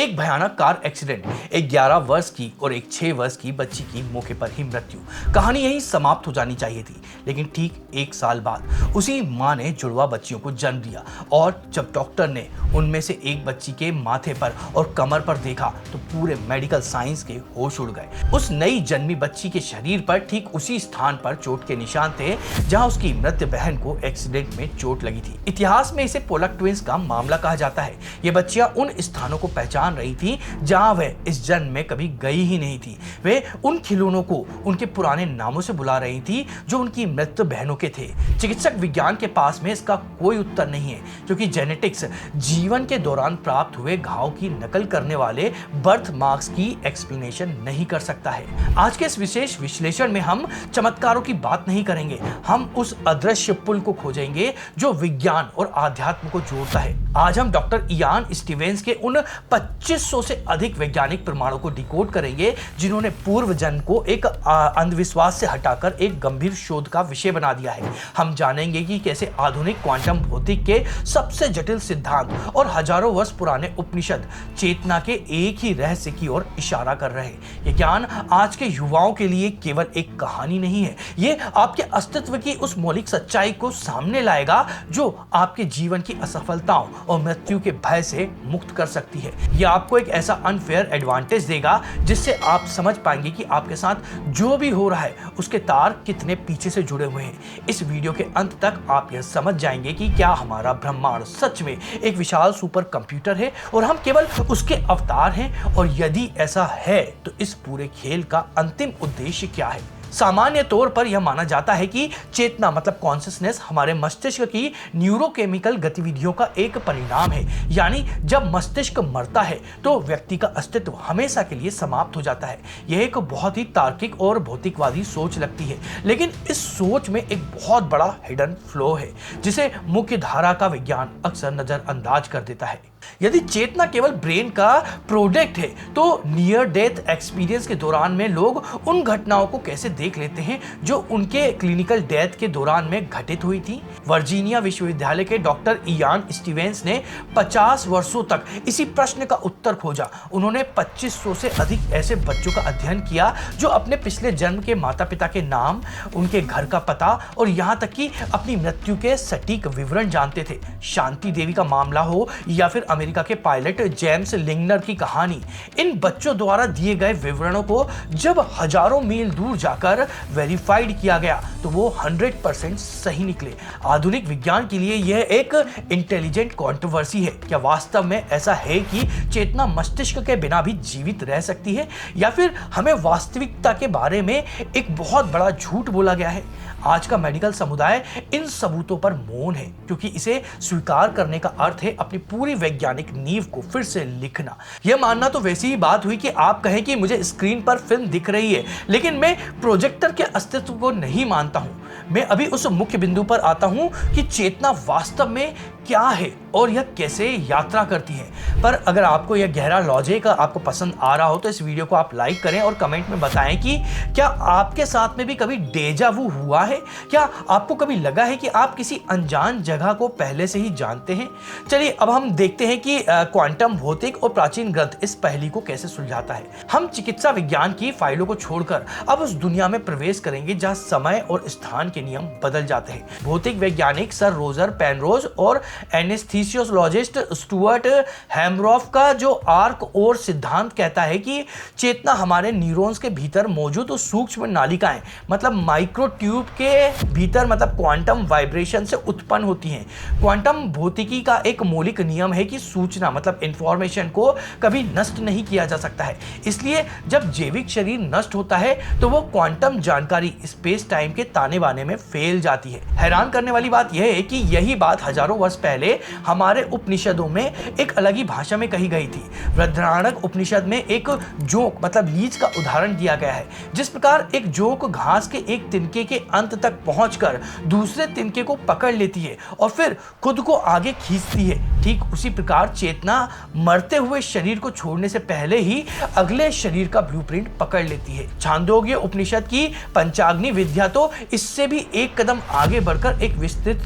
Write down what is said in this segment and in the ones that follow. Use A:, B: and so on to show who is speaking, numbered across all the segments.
A: एक भयानक car accident, एक 11 वर्ष की और एक 6 वर्ष की बच्ची की मौके पर ही मृत्यु। कहानी यहीं समाप्त हो जानी चाहिए थी, लेकिन ठीक 1 साल बाद उसी मां ने जुड़वा बच्चियों को जन्म दिया और जब डॉक्टर ने उनमें से एक बच्ची के माथे पर और कमर पर देखा तो पूरे मेडिकल साइंस के होश उड़ गए। उस नई जन्मी बच्ची के शरीर पर ठीक उसी स्थान पर चोट के निशान थे जहां उसकी मृत बहन को एक्सीडेंट में चोट लगी थी। इतिहास में इसे पोलक ट्विंस का मामला कहा जाता है। ये बच्चियां उन स्थानों को पहचान रही थी जहां वे इस जन्म में कभी गई ही नहीं थी। वे उन खिलौनों को उनके पुराने नामों से बुला रही थी जो उनकी मृत बहनों के थे। चिकित्सक विज्ञान के पास में इसका कोई उत्तर नहीं है, क्योंकि जेनेटिक्स जीवन के दौरान प्राप्त हुए घाव की नकल करने वाले बर्थ मार्क्स की एक्सप्लेनेशन नहीं कर सकता है। आज के इस विशेष विश्लेषण में हम चमत्कारों की बात नहीं करेंगे, हम उस अदृश्य पुल को खोजेंगे जो विज्ञान और आध्यात्म को जोड़ता है। आज हम डॉक्टर इयान स्टीवेंस के उन 2500 से अधिक वैज्ञानिक प्रमाणों को डिकोड करेंगे जिन्होंने पूर्व जन्म को एक अंधविश्वास से हटाकर एक गंभीर शोध का विषय बना दिया है। हम जानेंगे कि कैसे आधुनिक क्वांटम भौतिक के सबसे जटिल सिद्धांत और हजारों वर्ष पुराने उपनिषद चेतना के एक ही रहस्य की ओर इशारा कर रहे हैं। ये ज्ञान आज के युवाओं के लिए केवल एक कहानी नहीं है, ये आपके अस्तित्व की उस मौलिक सच्चाई को सामने लाएगा जो आपके जीवन की असफलताओं और मृत्यु के भय से मुक्त कर सकती है। यह आपको एक ऐसा अनफेयर एडवांटेज देगा जिससे आप समझ पाएंगे कि आपके साथ जो भी हो रहा है उसके तार कितने पीछे से जुड़े हुए हैं। इस वीडियो के अंत तक आप यह समझ जाएंगे कि क्या हमारा ब्रह्मांड सच में एक विशाल सुपर कंप्यूटर है और हम केवल उसके अवतार हैं, और यदि ऐसा है तो इस पूरे खेल का अंतिम उद्देश्य क्या है। सामान्य तौर पर यह माना जाता है कि चेतना मतलब कॉन्शियसनेस हमारे मस्तिष्क की न्यूरोकेमिकल गतिविधियों का एक परिणाम है। यानी जब मस्तिष्क मरता है तो व्यक्ति का अस्तित्व हमेशा के लिए समाप्त हो जाता है। यह एक बहुत ही तार्किक और भौतिकवादी सोच लगती है, लेकिन इस सोच में एक बहुत बड़ा हिडन फ्लो है जिसे मुख्य धारा का विज्ञान अक्सर नजरअंदाज कर देता है। यदि चेतना केवल ब्रेन का प्रोडक्ट है तो नियर डेथ एक्सपीरियंस के दौरान में लोग उन घटनाओं को कैसे देख लेते हैं जो उनके क्लिनिकल डेथ के दौरान में घटित हुई थी। वर्जीनिया विश्वविद्यालय के डॉक्टर इयान स्टीवेंस ने 50 वर्षों तक इसी प्रश्न का उत्तर खोजा। उन्होंने 2500 से अधिक ऐसे बच्चों का अध्ययन किया जो अपने पिछले जन्म के माता पिता के नाम, उनके घर का पता और यहाँ तक कि अपनी मृत्यु के सटीक विवरण जानते थे। शांति देवी का मामला हो या फिर अमेरिका के पायलट जेम्स लिंगनर की कहानी, इन बच्चों द्वारा दिए गए विवरणों को जब हजारों मील दूर जाकर वेरीफाइड किया गया तो वो 100% सही निकले। आधुनिक विज्ञान के लिए यह एक इंटेलिजेंट कंट्रोवर्सी है। क्या वास्तव में ऐसा है कि चेतना मस्तिष्क के बिना भी जीवित रह सकती है, या फिर हमें वास्तविकता के बारे में एक बहुत बड़ा झूठ बोला गया है? आज का मेडिकल समुदाय इन सबूतों पर मौन है, क्योंकि इसे स्वीकार करने का अर्थ है अपनी पूरी वैज्ञानिक नींव को फिर से लिखना। यह मानना तो वैसी ही बात हुई कि आप कहें कि मुझे स्क्रीन पर फिल्म दिख रही है लेकिन मैं प्रोजेक्टर के अस्तित्व को नहीं मानता हूं। मैं अभी उस मुख्य बिंदु पर आता हूं कि चेतना वास्तव में क्या है और यह कैसे यात्रा करती है। पर अगर आपको यह गहरा लॉजिक आपको पसंद आ रहा हो तो इस वीडियो को आप लाइक करें और कमेंट में बताएं कि क्या आपके साथ में भी कभी डेजा वू हुआ है। क्या आपको कभी लगा है कि आप किसी अनजान जगह को पहले से ही जानते हैं। चलिए अब हम देखते हैं कि क्वांटम भौतिक और प्राचीन ग्रंथ इस पहेली को कैसे सुलझाता है। हम चिकित्सा विज्ञान की फाइलों को छोड़कर अब उस दुनिया में प्रवेश करेंगे जहां समय और स्थान के नियम बदल जाते हैं। भौतिक वैज्ञानिक सर रोजर पेनरोज और एनेस्थीसियोलॉजिस्ट स्टुअर्ट हैमरॉफ का जो आर्क और सिद्धांत कहता है कि चेतना हमारे न्यूरॉन्स के भीतर मौजूद सूक्ष्म नालिकाएं मतलब माइक्रो ट्यूब के भीतर मतलब क्वांटम वाइब्रेशन से उत्पन्न होती हैं। क्वांटम भौतिकी का एक मौलिक नियम है कि सूचना मतलब इंफॉर्मेशन को कभी नष्ट नहीं किया जा सकता है। इसलिए जब जैविक शरीर नष्ट होता है तो वो क्वांटम जानकारी स्पेस टाइम के ताने बाने में फैल जाती है। हैरान करने वाली बात यह है कि यही बात हजारों वर्ष पहले हमारे उपनिषदों में एक अलग ही भाषा में कही गई थी। वृद्धनारण्यक उपनिषद में एक जोक मतलब लीच का उदाहरण दिया गया है। जिस प्रकार एक जोक घास के एक तिनके के अंत तक पहुंचकर दूसरे तिनके को पकड़ लेती है और फिर खुद को आगे खींचती है, ठीक उसी प्रकार चेतना मरते हुए शरीर को छोड़ने से पहले ही अगले शरीर का ब्लूप्रिंट पकड़ लेती है। छांदोग्य उपनिषद की पंचाग्नि विद्या तो इससे भी एक कदम आगे बढ़कर एक विस्तृत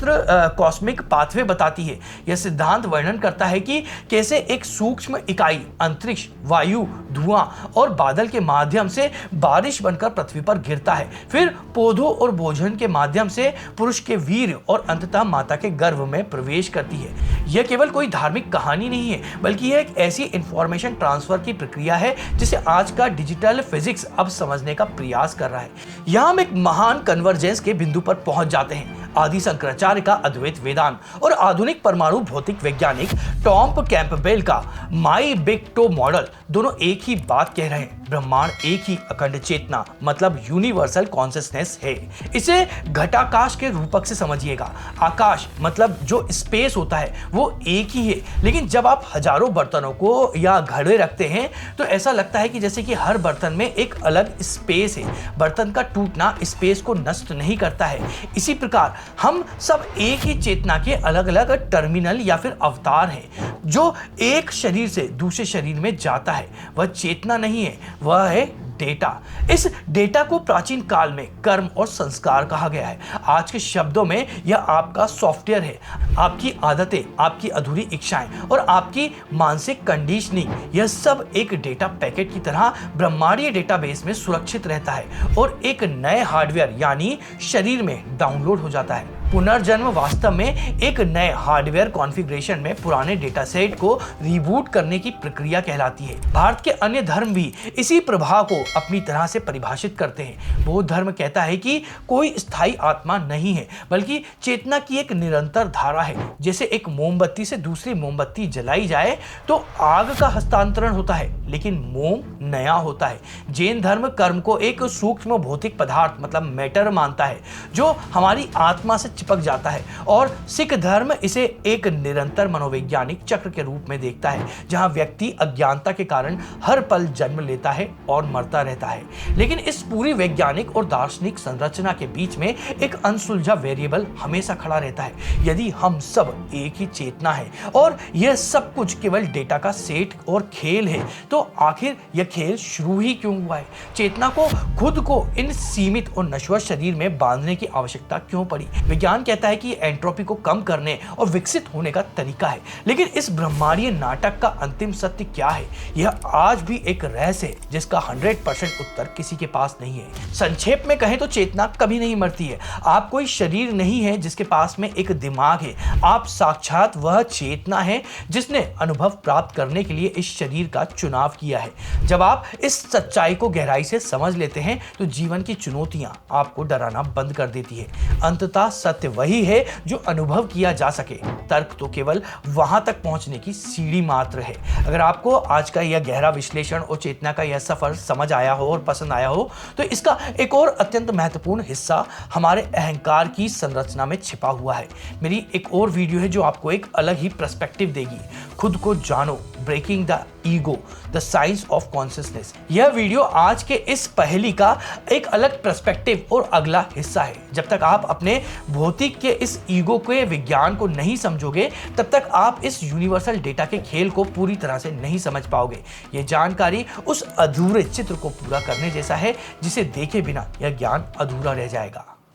A: कॉस्मिक पाथवे बताती है। यह सिद्धांत वर्णन करता है कि कैसे एक सूक्ष्म इकाई अंतरिक्ष, वायु, धुआं और बादल के माध्यम से बारिश बनकर पृथ्वी पर गिरता है, फिर पौधों और भोजन के माध्यम से पुरुष के वीर्य और अंततः माता के गर्भ में प्रवेश करती है। यह केवल कोई धार्मिक कहानी नहीं है, बल्कि यह एक ऐसी इंफॉर्मेशन ट्रांसफर की प्रक्रिया है जिसे आज का डिजिटल फिजिक्स अब समझने का प्रयास कर रहा है। यहां हम एक महान कन्वर्जेंस के बिंदु पर पहुंच जाते हैं। आदि शंकराचार्य का अद्वैत वेदांत और आधुनिक परमाणु भौतिक वैज्ञानिक टॉम कैंपबेल का माई बिग टो मॉडल दोनों एक ही बात कह रहे हैं। ब्रह्मांड एक ही अखंड चेतना मतलब यूनिवर्सल कॉन्शियसनेस है। इसे घटाकाश के रूपक से समझिएगा। आकाश मतलब जो स्पेस होता है वो एक ही है, लेकिन जब आप हजारों बर्तनों को या घड़े रखते हैं तो ऐसा लगता है कि जैसे कि हर बर्तन में एक अलग स्पेस है। बर्तन का टूटना स्पेस को नष्ट नहीं करता है। इसी प्रकार हम सब एक ही चेतना के अलग अलग टर्मिनल या फिर अवतार हैं। जो एक शरीर से दूसरे शरीर में जाता है वह चेतना नहीं है, वह है डेटा। इस डेटा को प्राचीन काल में कर्म और संस्कार कहा गया है। आज के शब्दों में यह आपका सॉफ्टवेयर है। आपकी आदतें, आपकी अधूरी इच्छाएं और आपकी मानसिक कंडीशनिंग, यह सब एक डेटा पैकेट की तरह ब्रह्मांडीय डेटाबेस में सुरक्षित रहता है और एक नए हार्डवेयर यानी शरीर में डाउनलोड हो जाता है। पुनर्जन्म वास्तव में एक नए हार्डवेयर कॉन्फ़िगरेशन में पुराने डेटा सेट को रिबूट करने की प्रक्रिया कहलाती है। भारत के अन्य धर्म भी इसी प्रभाव को अपनी तरह से परिभाषित करते हैं। बौद्ध धर्म कहता है कि कोई स्थायी आत्मा नहीं है, बल्कि चेतना की एक निरंतर धारा है। जैसे एक मोमबत्ती से दूसरी मोमबत्ती जलाई जाए तो आग का हस्तांतरण होता है, लेकिन मोम नया होता है। जैन धर्म कर्म को एक सूक्ष्म भौतिक पदार्थ मतलब मैटर मानता है जो हमारी आत्मा से चिपक जाता है, और सिख धर्म इसे एक निरंतर मनोवैज्ञानिक चक्र के रूप में देखता है जहां व्यक्ति अज्ञानता के कारण हर पल जन्म लेता है और मरता रहता है। लेकिन इस पूरी वैज्ञानिक और दार्शनिक संरचना के बीच में एक अनसुलझा वेरिएबल हमेशा खड़ा रहता है। यदि हम सब एक ही चेतना है और यह सब कुछ केवल डेटा का सेट और खेल है, तो आखिर यह खेल शुरू ही क्यों हुआ है? चेतना को खुद को इन सीमित और नश्वर शरीर में बांधने की आवश्यकता क्यों पड़ी? विज्ञान कहता है कि एंट्रोपी को कम करने और विकसित होने का तरीका है, लेकिन इस ब्रह्मांडीय नाटक का अंतिम सत्य क्या है? यह आज भी एक रहस्य है जिसका 100% उत्तर किसी के पास नहीं है। संक्षेप में कहें तो चेतना कभी नहीं मरती है। आप कोई शरीर नहीं है जिसके पास में एक दिमाग है। आप साक्षात वह चेतना है जिसने अनुभव प्राप्त करने के लिए इस शरीर का चुनाव किया है। जब आप इस सच्चाई को गहराई से समझ लेते हैं तो जीवन की चुनौतियां आपको डराना बंद कर देती है। अंततः सत्य वही है जो अनुभव किया जा सके। तर्क तो केवल वहां तक पहुंचने की सीढ़ी मात्र है। अगर आपको आज का यह गहरा विश्लेषण और चेतना का यह सफर समझ आया हो और पसंद आया हो, तो इसका एक और अत्यंत महत्वपूर्ण हिस्सा हमारे अहंकार की संरचना में छिपा हुआ है। मेरी एक और वीडियो है जो आपको एक अलग ही पर्सपेक्टिव देगी। खुद को जानो, breaking the ego, the science of consciousness. यह वीडियो आज के इस पहेली का एक अलग पर्सपेक्टिव और अगला हिस्सा है। जब तक आप अपने भौतिक के इस ईगो के विज्ञान को नहीं समझोगे, तब तक आप इस यूनिवर्सल डेटा के खेल को पूरी तरह से नहीं समझ पाओगे। यह जानकारी उस अधूरे चित्र को पूरा करने जैसा है जिसे देखे बिना यह ज्ञान अधूरा रह जाएगा।